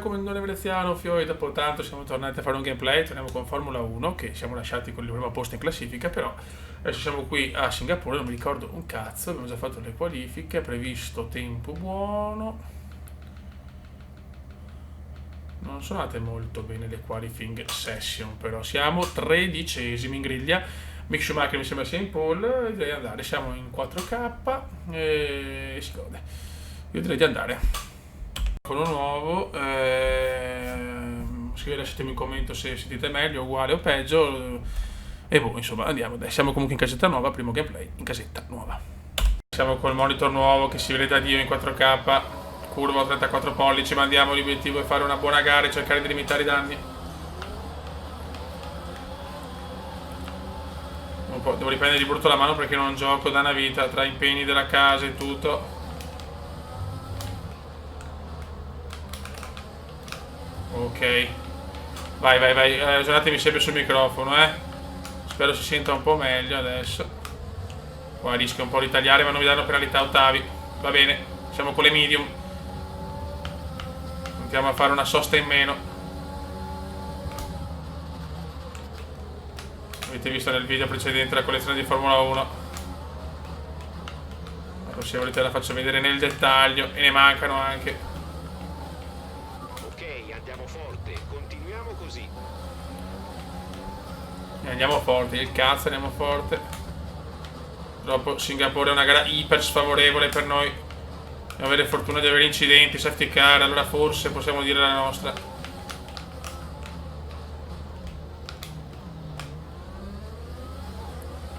commendatore veneziano, Fiori, dopo tanto siamo tornati a fare un gameplay, torniamo con Formula 1, che siamo lasciati con il primo posto in classifica, però adesso siamo qui a Singapore, non mi ricordo un cazzo, abbiamo già fatto le qualifiche, previsto tempo buono. Non sono andate molto bene le qualifying session, però siamo 13esimi in griglia. Mick Schumacher mi sembra sia in pole, direi di andare, siamo in 4K e si gode. Io direi di andare. Uno nuovo, lasciatemi un commento se sentite meglio, uguale o peggio, e boh, insomma andiamo, dai, siamo comunque in casetta nuova, primo gameplay in casetta nuova. Siamo col monitor nuovo che si vede da Dio in 4K, curva a 34 pollici, ma andiamo, l'obiettivo è fare una buona gara e cercare di limitare i danni. Un po', devo riprendere di brutto la mano perché non gioco da una vita, tra impegni della casa e tutto. Ok, vai, aggiornatemi sempre sul microfono, spero si senta un po' meglio adesso. Qua rischio un po' di tagliare, ma non mi danno penalità ottavi. Va bene, siamo con le medium. Andiamo a fare una sosta in meno. Avete visto nel video precedente la collezione di Formula 1. La se volete la faccio vedere nel dettaglio, e ne mancano anche. Andiamo forte, continuiamo così. Andiamo forte, il cazzo andiamo forte. Purtroppo Singapore è una gara iper sfavorevole per noi. Dobbiamo avere fortuna di avere incidenti, safety car, allora forse possiamo dire la nostra.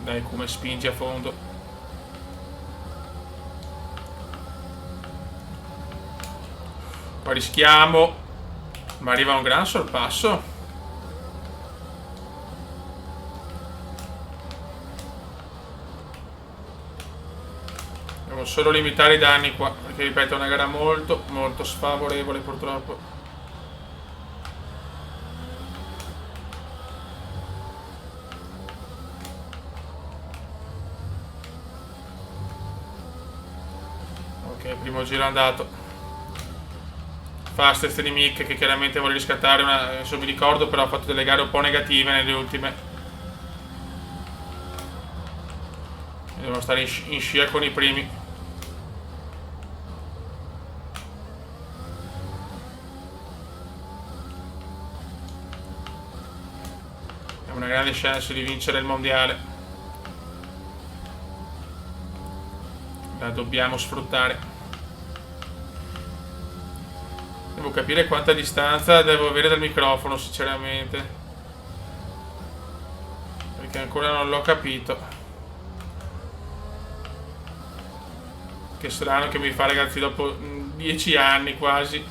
Dai, come spingi a fondo. Qua rischiamo. Ma arriva un gran sorpasso. Devo solo limitare i danni qua, perché ripeto è una gara molto molto sfavorevole purtroppo. Ok, primo giro andato. Fastest di Mick che chiaramente vuole riscattare adesso mi ricordo, però ha fatto delle gare un po' negative nelle ultime. Devono stare in scia con i primi. È una grande chance di vincere il mondiale. La dobbiamo sfruttare. Devo capire quanta distanza devo avere dal microfono, sinceramente. Perché ancora non l'ho capito. Che strano che mi fa, ragazzi, dopo 10 anni quasi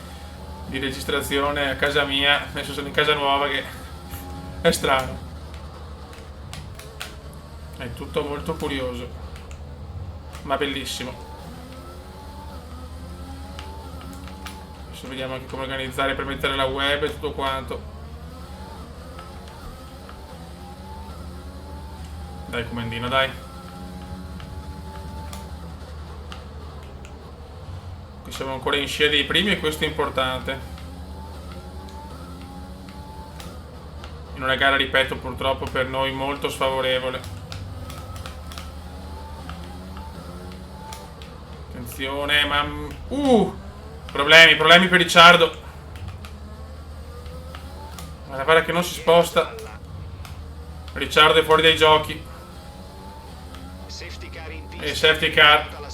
di registrazione a casa mia. Adesso sono in casa nuova, che è strano. È tutto molto curioso. Ma bellissimo. Vediamo anche come organizzare per mettere la web e tutto quanto. Dai comandino, dai. Qui siamo ancora in scia dei primi e questo è importante. In una gara, ripeto, purtroppo per noi molto sfavorevole. Attenzione, ma... Problemi per Ricciardo. Guarda che non si sposta. Ricciardo è fuori dai giochi. E safety car.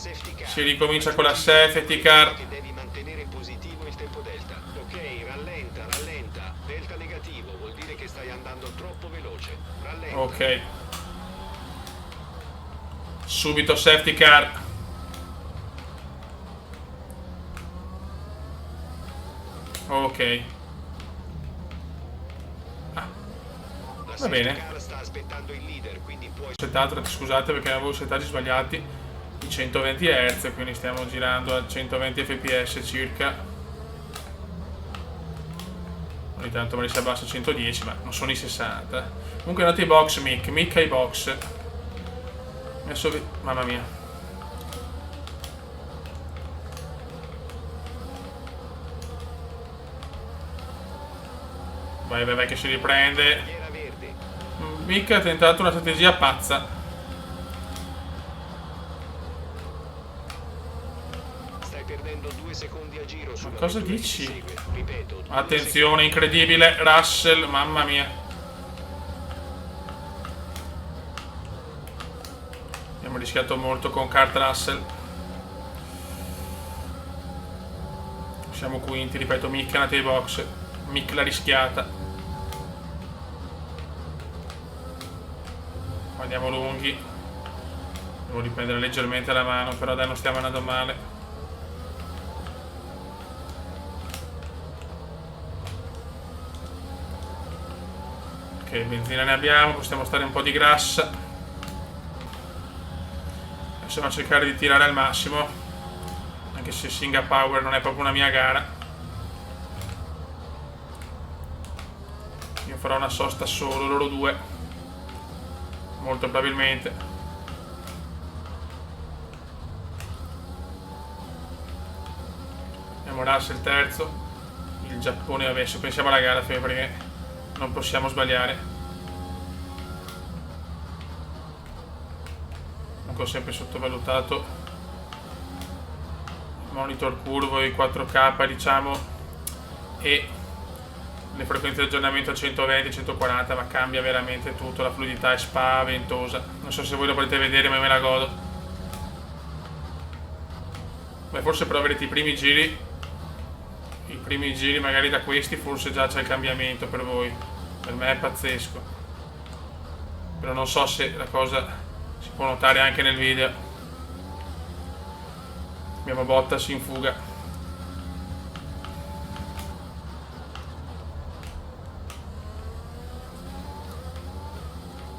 Si ricomincia con la safety car. Devi mantenere positivo il tempo delta. Ok, rallenta. Delta negativo, vuol dire che stai andando troppo veloce. Rallenta. Ok. Subito safety car. Ok. Va bene. Sta aspettando il leader, quindi puoi... Settato, scusate perché avevo settati sbagliati i 120 Hz, quindi stiamo girando a 120 fps circa. Ogni tanto me li si abbassa a 110, ma non sono i 60. Comunque andate ai box, Mick ai box. Mamma mia. Vai, vai, vai che si riprende. Bandiera verde. Mick ha tentato una strategia pazza. Stai perdendo 2 secondi a giro sulla cosa vettura che dici? ti segue. Ripeto, 2 Attenzione, incredibile. Russell, mamma mia. Abbiamo rischiato molto con Kurt Russell. Siamo quinti, ripeto, Mick è andato ai box. Mick l'ha rischiata. Andiamo lunghi. Devo riprendere leggermente la mano, però dai, non stiamo andando male. Ok, benzina ne abbiamo, possiamo stare un po' di grassa. Possiamo cercare di tirare al massimo, anche se Singa Power non è proprio una mia gara. Io farò una sosta solo, loro due, molto probabilmente. Abbiamo Russell terzo, il Giappone, vabbè, se pensiamo alla gara perché non possiamo sbagliare. Ho sempre sottovalutato il monitor curvo, i 4K diciamo, e le frequenze di aggiornamento a 120-140, ma cambia veramente tutto, la fluidità è spaventosa. Non so se voi lo potete vedere, ma me la godo. Beh, forse però avrete i primi giri magari da questi, forse già c'è il cambiamento per voi. Per me è pazzesco, però non so se la cosa si può notare anche nel video. Abbiamo Bottas in fuga.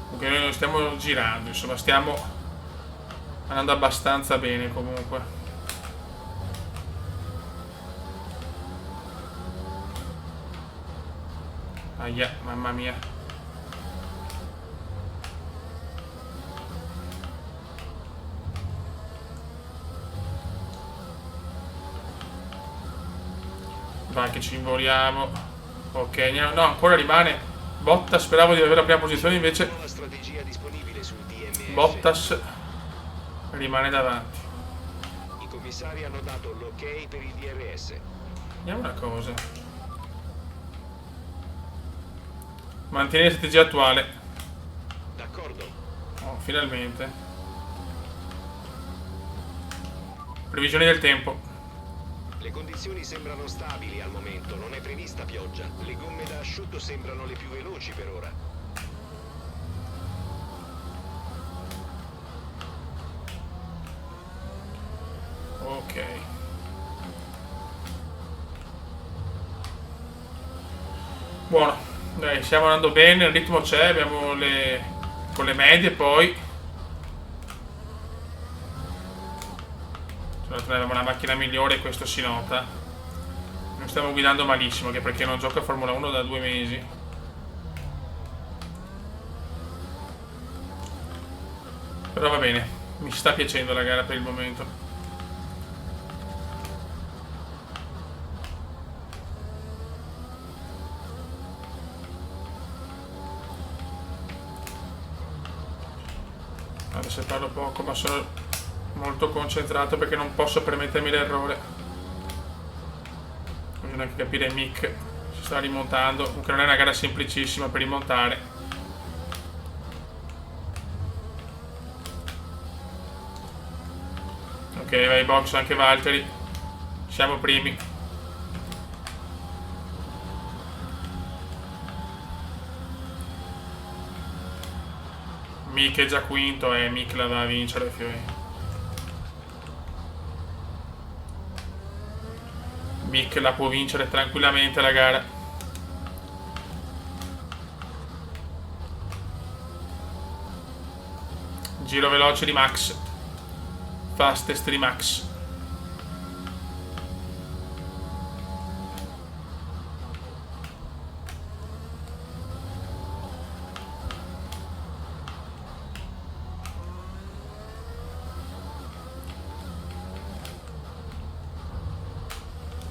Comunque noi non stiamo girando, insomma stiamo andando abbastanza bene comunque. Ahia, mamma mia. Vai che ci involiamo. Ok, no, ancora rimane Bottas, speravo di avere la prima posizione, invece La strategia disponibile sul DMS. Bottas rimane davanti. I commissari hanno dato l'ok per il DRS. Vediamo una cosa. Mantieni la strategia attuale. D'accordo. Oh, finalmente. Previsioni del tempo. Le condizioni sembrano stabili al momento, non è prevista pioggia. Le gomme da asciutto sembrano le più veloci per ora. Ok. Buono. Dai, stiamo andando bene, il ritmo c'è, abbiamo con le medie poi. Noi abbiamo una macchina migliore e questo si nota. Non stiamo guidando malissimo, che perché non gioco a Formula 1 da 2 mesi. Però va bene, mi sta piacendo la gara per il momento. Adesso parlo poco, ma sono molto concentrato perché non posso permettermi l'errore. Bisogna anche capire Mick si sta rimontando, comunque non è una gara semplicissima per rimontare. Ok, vai box anche Valtteri, siamo primi. Mick è già quinto e Mick la va a vincere, Fiori. Mick la può vincere tranquillamente la gara. Giro veloce di Max. Fastest di Max.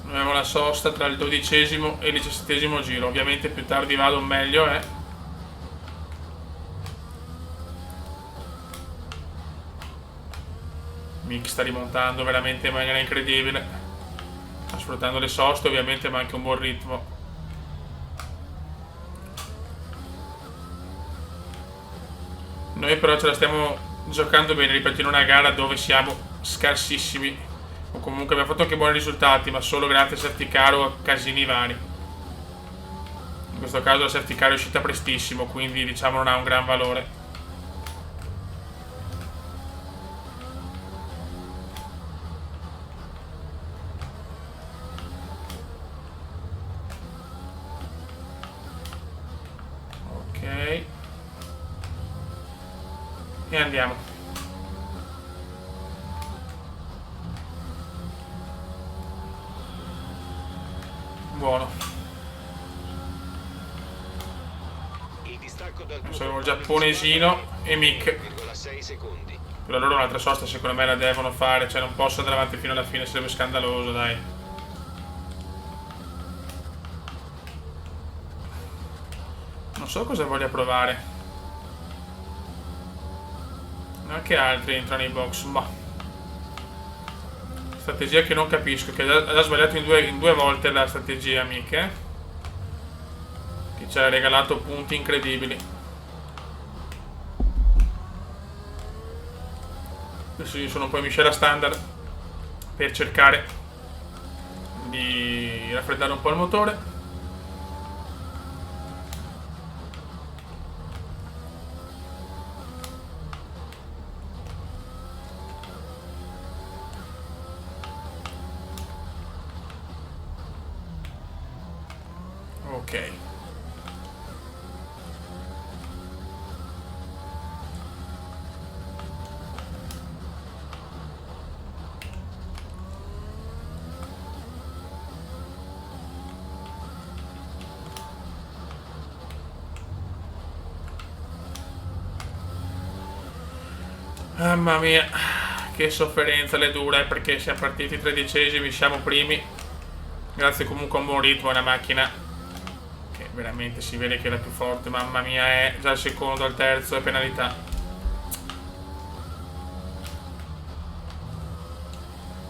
Abbiamo la sosta tra il 12° e il 17° giro. Ovviamente più tardi vado meglio è. Mick sta rimontando veramente in maniera incredibile, sta sfruttando le soste ovviamente, ma anche un buon ritmo. Noi però ce la stiamo giocando bene, ripeto, in una gara dove siamo scarsissimi, o comunque abbiamo fatto anche buoni risultati, ma solo grazie a safety car o a casini vari. In questo caso la safety car è uscita prestissimo, quindi diciamo non ha un gran valore. Ok, e andiamo. Buono. Il distacco dal tuo Sono il giapponesino e Mick. 6 secondi. Però loro un'altra sosta secondo me la devono fare, cioè non posso andare avanti fino alla fine, sarebbe scandaloso, dai. Non so cosa voglia provare. Anche altri entrano in box, ma strategia che non capisco, che ha sbagliato in due volte la strategia, Mick, che ci ha regalato punti incredibili. Adesso io sono un po' in miscela standard per cercare di raffreddare un po' il motore. Ok. Mamma mia, che sofferenza le dura, perché siamo partiti 13esimi, siamo primi. Grazie comunque a un buon ritmo, è una macchina che veramente si vede che è la più forte. Mamma mia, è già il secondo, al terzo è penalità.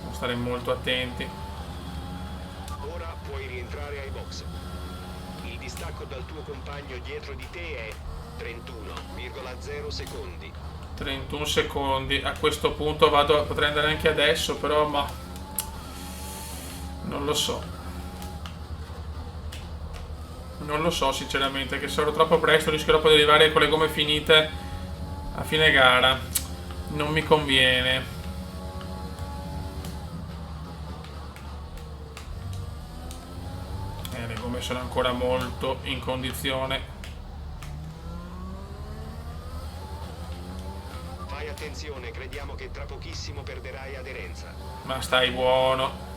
Devo stare molto attenti. Ora puoi rientrare ai box. Il distacco dal tuo compagno dietro di te è 31,0 secondi. 31 secondi, a questo punto potrei andare anche adesso, però ma non lo so. Non lo so sinceramente, che sarò troppo presto, rischierò poi di arrivare con le gomme finite a fine gara. Non mi conviene. Le gomme sono ancora molto in condizione. Fai attenzione, crediamo che tra pochissimo perderai aderenza. Ma stai buono.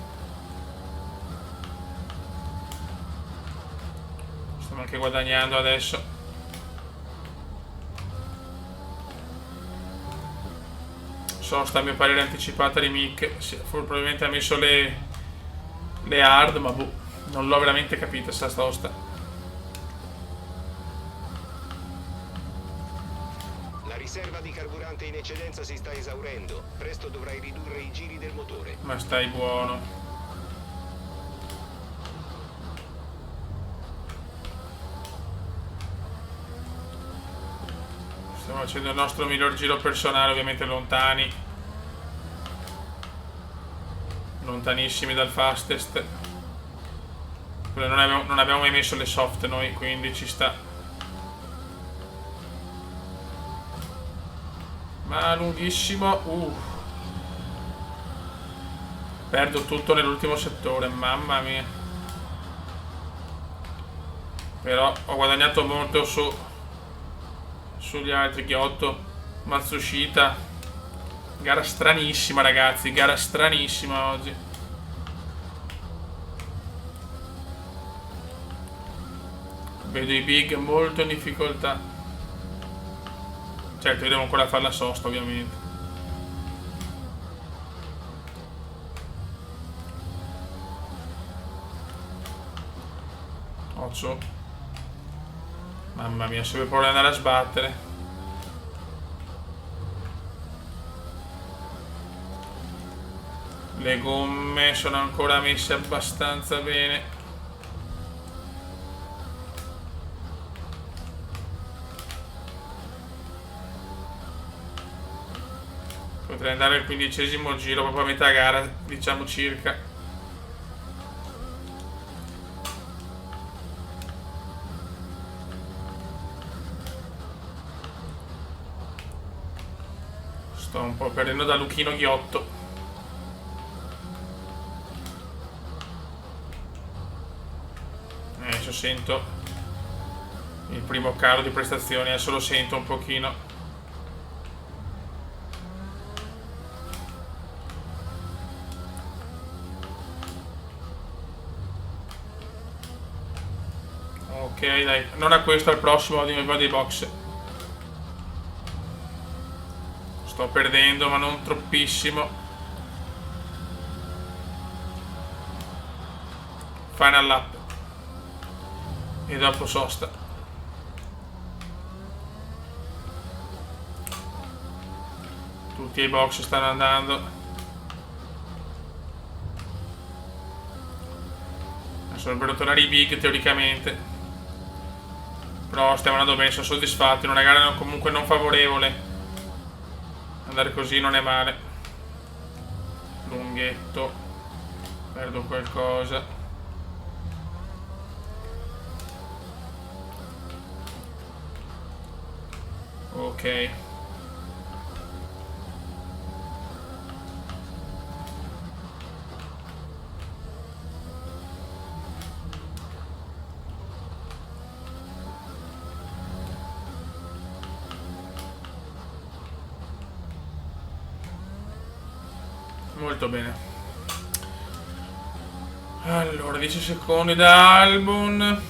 Stiamo anche guadagnando adesso. Sosta a mio parere anticipata di Mick. Sì, probabilmente ha messo le hard, ma boh, non l'ho veramente capita sta sosta. La riserva di carburante in eccedenza si sta esaurendo. Presto dovrai ridurre i giri del motore. Ma stai buono. Stiamo facendo il nostro miglior giro personale, ovviamente lontani. Lontanissimi dal fastest. Non abbiamo mai messo le soft noi, quindi ci sta. Ma lunghissimo. Perdo tutto nell'ultimo settore, mamma mia. Però ho guadagnato molto sugli altri. Ghiotto, Matsushita. Gara stranissima ragazzi, gara stranissima oggi. Vedo i big molto in difficoltà. Certo, io devo ancora fare la sosta ovviamente. socio. Mamma mia, sempre paura di andare a sbattere. Le gomme sono ancora messe abbastanza bene. Potrei andare al 15° giro, proprio a metà gara, diciamo circa. Sto un po' perdendo da Luchino Ghiotto. Adesso sento il primo calo di prestazioni, adesso lo sento un pochino. Ok, dai, non a questo, al prossimo vado ai box. Sto perdendo, ma non troppissimo. Final lap. E dopo sosta. Tutti i box stanno andando. Adesso dovrebbero tornare i big teoricamente. Però stiamo andando bene, sono soddisfatto. In una gara comunque non favorevole, andare così non è male. Lunghetto. Perdo qualcosa. Ok. Molto bene. Allora, 10 secondi da Albon.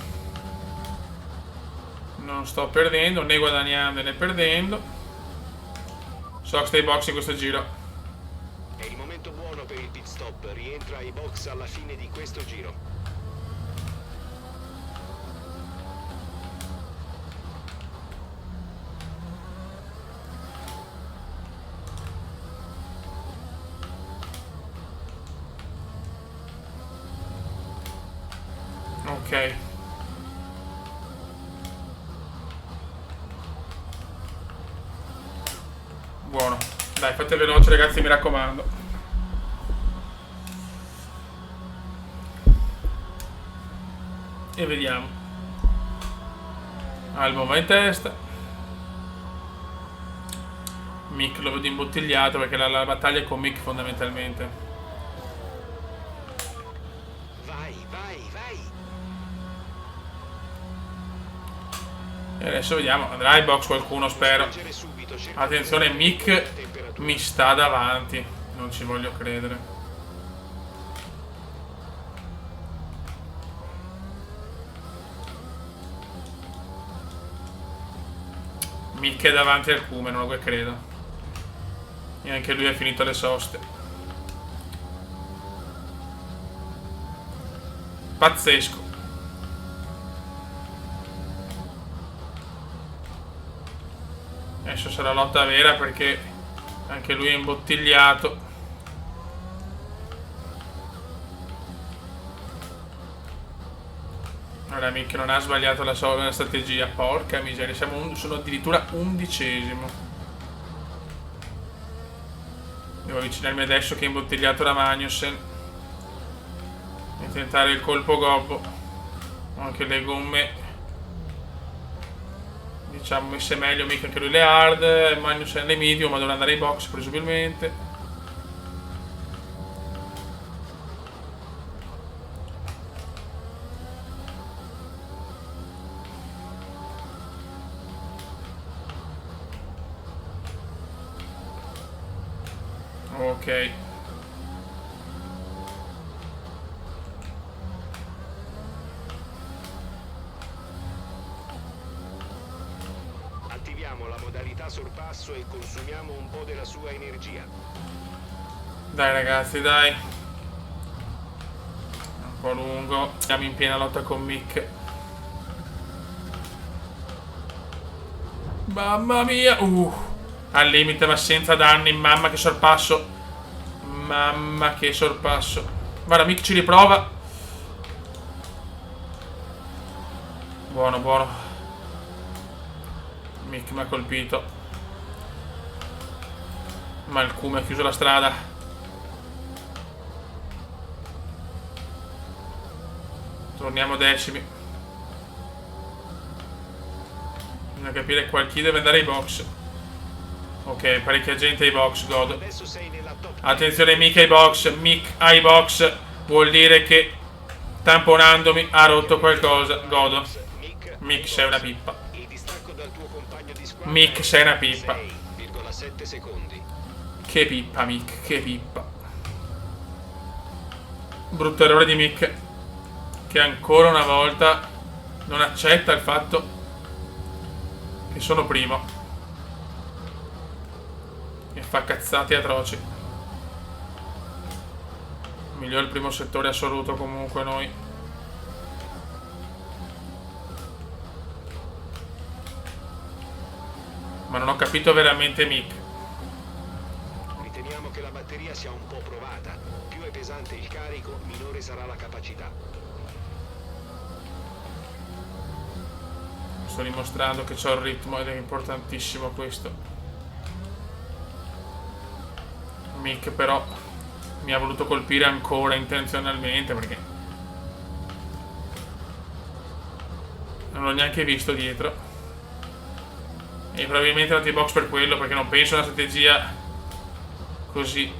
Non sto perdendo, né guadagnando né perdendo. Sox dei box in questo giro. È il momento buono per il pit stop. Rientra ai box alla fine di questo giro. Ok. Buono. Dai, fate veloce ragazzi, mi raccomando. E vediamo. Albon in testa. Mick lo vedo imbottigliato perché la battaglia è con Mick fondamentalmente. Vai. E adesso vediamo, andrà ai box qualcuno, spero. Attenzione, Mick mi sta davanti. Non ci voglio credere. Mick è davanti al Cume, non lo credo. E anche lui ha finito le soste. Pazzesco. Adesso sarà lotta vera perché anche lui è imbottigliato. Ora Mick non ha sbagliato la strategia. Porca miseria, sono addirittura 11°. Devo avvicinarmi adesso che è imbottigliato da Magnussen e tentare il colpo gobbo. Anche le gomme, diciamo, messe meglio. Mica anche lui le hard, Magnussen le medium, ma dovrà andare ai box presumibilmente. Ok. Attiviamo la modalità sorpasso e consumiamo un po' della sua energia. Dai ragazzi, dai. Un po' lungo. Siamo in piena lotta con Mick. Mamma mia. Al limite ma senza danni. Mamma che sorpasso. Mamma che sorpasso. Guarda, Mick ci riprova. Buono, buono. Mick mi ha colpito. Ma il Kuma ha chiuso la strada. Torniamo decimi. Bisogna capire chi deve andare ai box. Ok, parecchia gente ai box, godo. Adesso sei nella top 10. Attenzione, Mick ai box. Mick ai box. Vuol dire che tamponandomi ha rotto qualcosa. Godo. Mick, sei una pippa. Il distacco dal tuo compagno di squadra Mick, è sei una pippa. 6,7 secondi. Che pippa, Mick, che pippa. Brutto errore di Mick, che ancora una volta non accetta il fatto che sono primo e fa cazzate atroci. Miglior primo settore assoluto comunque noi. Ma non ho capito veramente Mick. Riteniamo che la batteria sia un po' provata. Più è pesante il carico, minore sarà la capacità. Sto dimostrando che c'ho il ritmo ed è importantissimo questo. Mick però mi ha voluto colpire ancora intenzionalmente perché non l'ho neanche visto dietro. E probabilmente non ti box per quello, perché non penso a una strategia così.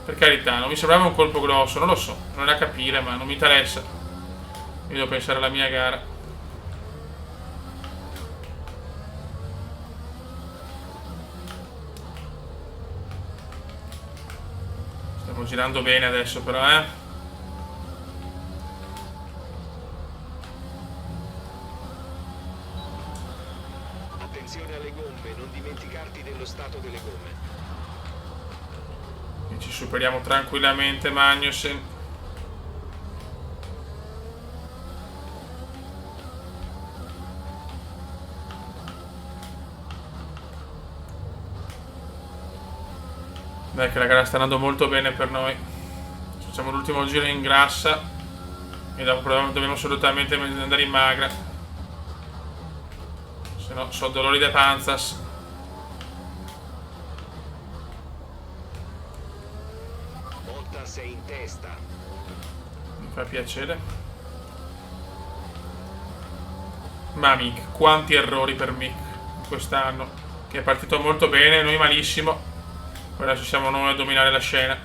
Per carità, non mi sembrava un colpo grosso, non lo so, non è da capire, ma non mi interessa. Io devo pensare alla mia gara. Stiamo girando bene adesso però, Attenzione alle gomme, non dimenticarti dello stato delle gomme. E ci superiamo tranquillamente Magnussen. Dai che la gara sta andando molto bene per noi. Facciamo l'ultimo giro in grassa e dopo dobbiamo assolutamente andare in magra, se no so dolori da panzas. Bottas è in testa. Mi fa piacere. Ma Mick, quanti errori per Mick quest'anno, che è partito molto bene, noi malissimo. Poi adesso siamo noi a dominare la scena.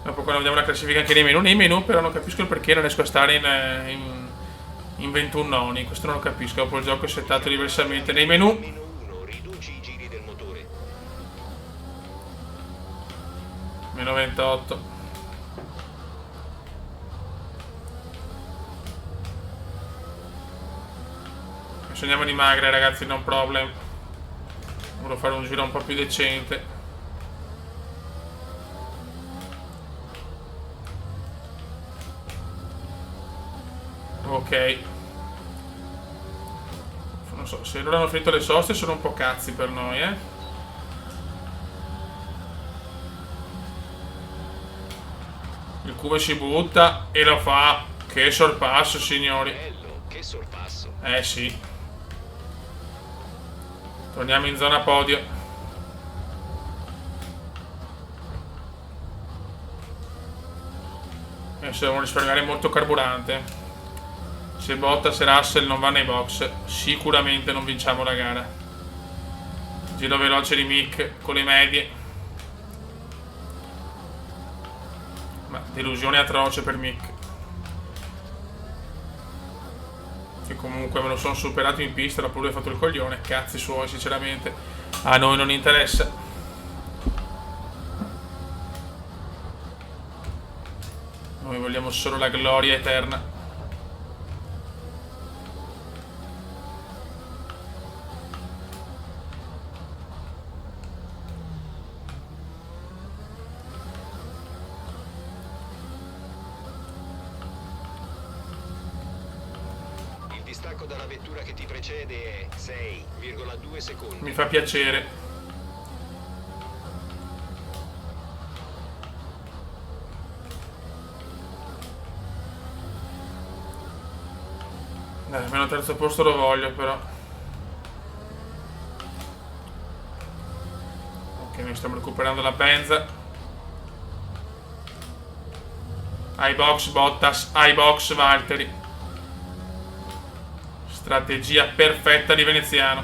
Dopo quando vediamo la classifica anche nei menu però non capisco il perché non riesco a stare in 21 noni. Questo non lo capisco, dopo il gioco è settato diversamente. Nei menu Meno 1, riduci i giri del motore. meno 28. Adesso andiamo di magra ragazzi, non problem. Volevo fare un giro un po' più decente. Ok. Non so, se loro hanno finito le soste sono un po' cazzi per noi, Il Cube si butta e lo fa. Che sorpasso, signori. Bello, che sorpasso. Sì. Torniamo in zona podio. Adesso devono risparmiare molto carburante. Se Bottas e Russell non vanno ai box, sicuramente non vinciamo la gara. Giro veloce di Mick con le medie. Ma delusione atroce per Mick, che comunque me lo sono superato in pista, l'ha pure fatto il coglione. Cazzi suoi, sinceramente. A noi non interessa. Noi vogliamo solo la gloria eterna. distacco dalla vettura che ti precede è 6,2 secondi. Mi fa piacere. Dai, almeno il terzo posto lo voglio però. Ok, noi stiamo recuperando la benza. iBox Bottas, iBox Valtteri. Strategia perfetta di Veneziano.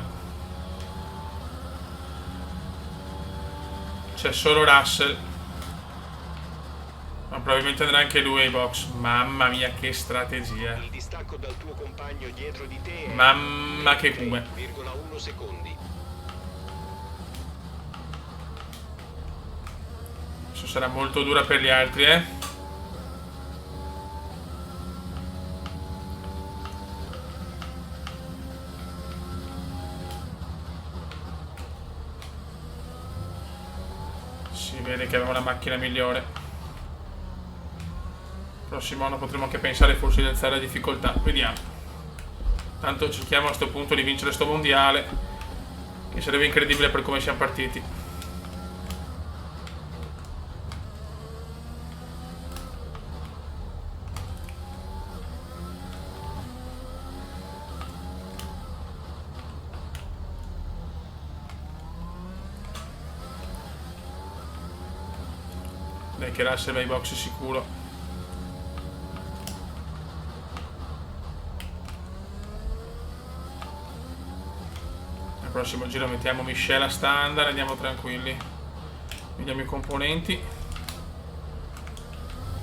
C'è solo Russell. Ma probabilmente andrà anche lui ai box. Mamma mia che strategia. Il distacco dal tuo compagno dietro di te è Mamma che come. 3,1 secondi. Adesso sarà molto dura per gli altri, Si vede che aveva una macchina migliore. Prossimo anno potremo anche pensare forse di alzare la difficoltà. Vediamo. Tanto cerchiamo a questo punto di vincere sto mondiale, che sarebbe incredibile per come siamo partiti. Dai che Russell va ai box sicuro. Al prossimo giro mettiamo miscela standard, andiamo tranquilli. Vediamo i componenti.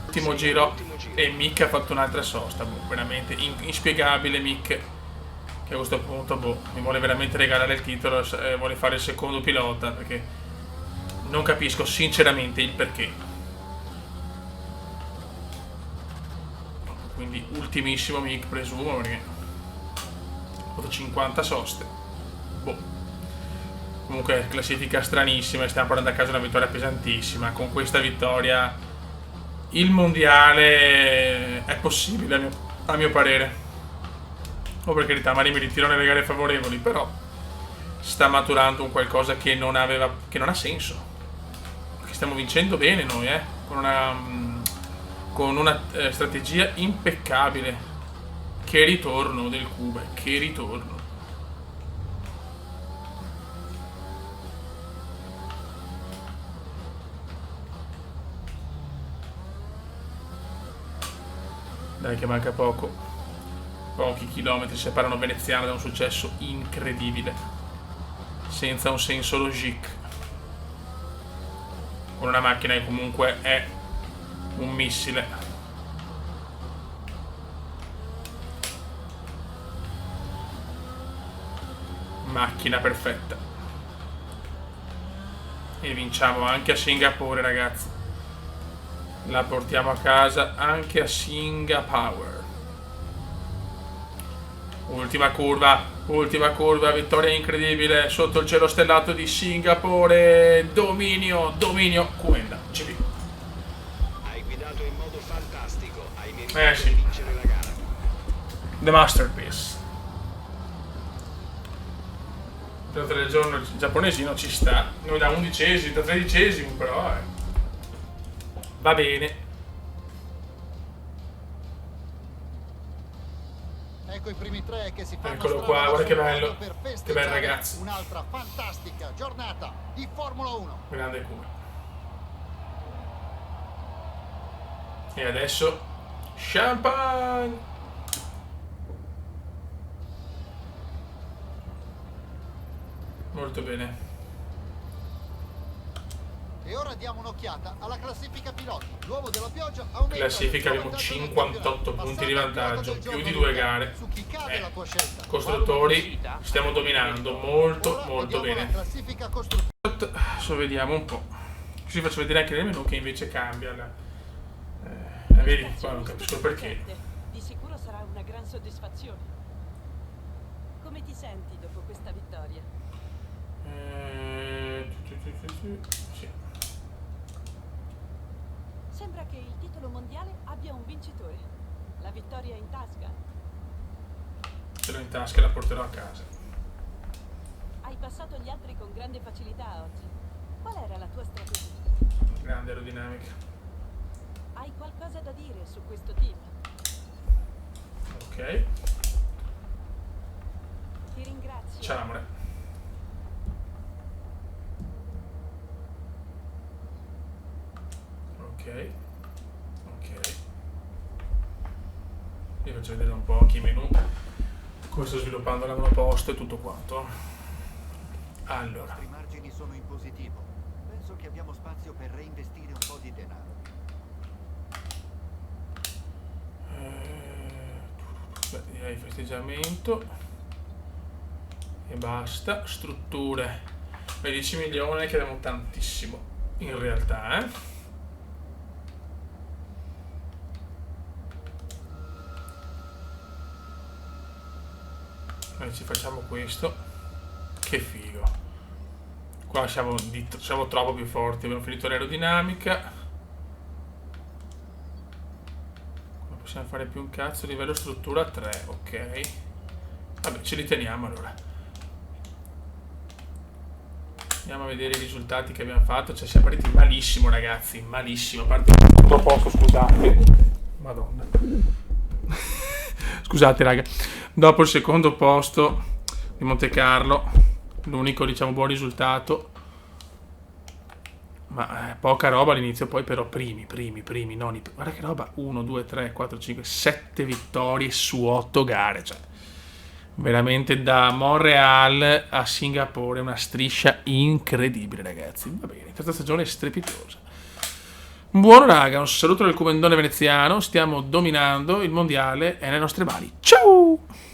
Ultimo giro e Mick ha fatto un'altra sosta, boh, veramente inspiegabile Mick, che a questo punto mi vuole veramente regalare il titolo, vuole fare il secondo pilota, perché non capisco sinceramente il perché. Quindi ultimissimo Mick presumo, perché ha fatto 50 soste. Boh. Comunque classifica stranissima, stiamo portando a casa una vittoria pesantissima. Con questa vittoria il mondiale è possibile a mio parere. O per carità, magari mi ritiro nelle gare favorevoli, però sta maturando un qualcosa che non ha senso. Perché stiamo vincendo bene noi, con una strategia impeccabile. Che ritorno del Cuba, che ritorno. Dai che manca poco. Pochi chilometri separano Veneziano da un successo incredibile. Senza un senso logique. Con una macchina che comunque è un missile. Macchina perfetta. E vinciamo anche a Singapore, ragazzi. La portiamo a casa anche a Singapore. Ultima curva, vittoria incredibile sotto il cielo stellato di Singapore. Dominio, Kuenda, GP. Hai guidato in modo fantastico, hai meritato Sì. di vincere la gara. The Masterpiece. Il del giorno giapponesino ci sta. Noi da 11esimo, da 13esimo, però va bene. Ecco i primi tre che si fanno Eccolo strada qua, guarda che sul bello. mondo per Che festeggiare bel ragazzo. Un'altra fantastica giornata di Formula 1. Grande come. E adesso champagne. Molto bene. E ora diamo un'occhiata alla classifica piloti. L'uomo della pioggia aumenta Classifica il suo abbiamo vantaggio nel 58 campionato, punti di passando al vantaggio, pilota del più di giorno 2 del gare. Su chi cade la tua scelta. Costruttori stiamo dominando molto Ora molto vediamo la bene. classifica costruttori. Adesso vediamo un po'. Così faccio vedere anche nel menu che invece cambia vedi, qua non capisco il perché. Di sicuro sarà una gran soddisfazione. Come ti senti dopo questa vittoria? Sì. Sembra che il titolo mondiale abbia un vincitore. La vittoria in tasca. Ce l'ho in tasca e la porterò a casa. Hai passato gli altri con grande facilità oggi. Qual era la tua strategia? Grande aerodinamica. Hai qualcosa da dire su questo team? Ok. Ti ringrazio. Ciao amore. Ok. Ok. Vi faccio vedere un po' anche i menu. Come sto sviluppando l'avamposto e tutto quanto. I Allora. nostri margini sono in positivo. Penso che abbiamo spazio per reinvestire un po' di denaro. Beh, direi festeggiamento. E basta. Strutture. Beh, 10 milioni che abbiamo tantissimo. In realtà, Noi ci facciamo questo. Che figo. Qua siamo troppo più forti. Abbiamo finito l'aerodinamica. Non possiamo fare più un cazzo. Livello struttura 3. Ok. Vabbè, ce li teniamo allora. Andiamo a vedere i risultati che abbiamo fatto. Cioè siamo partiti malissimo, ragazzi. Malissimo. A parte troppo poco, scusate. Madonna. Scusate, raga. Dopo il secondo posto di Monte Carlo, l'unico, diciamo, buon risultato. Ma poca roba all'inizio, poi però primi, non i... Guarda che roba, 1, 2, 3, 4, 5, 7 vittorie su 8 gare, cioè veramente da Montreal a Singapore, una striscia incredibile, ragazzi. Va bene, terza stagione strepitosa. Buono raga, un saluto dal comandone veneziano, stiamo dominando, il mondiale è nelle nostre mani. Ciao!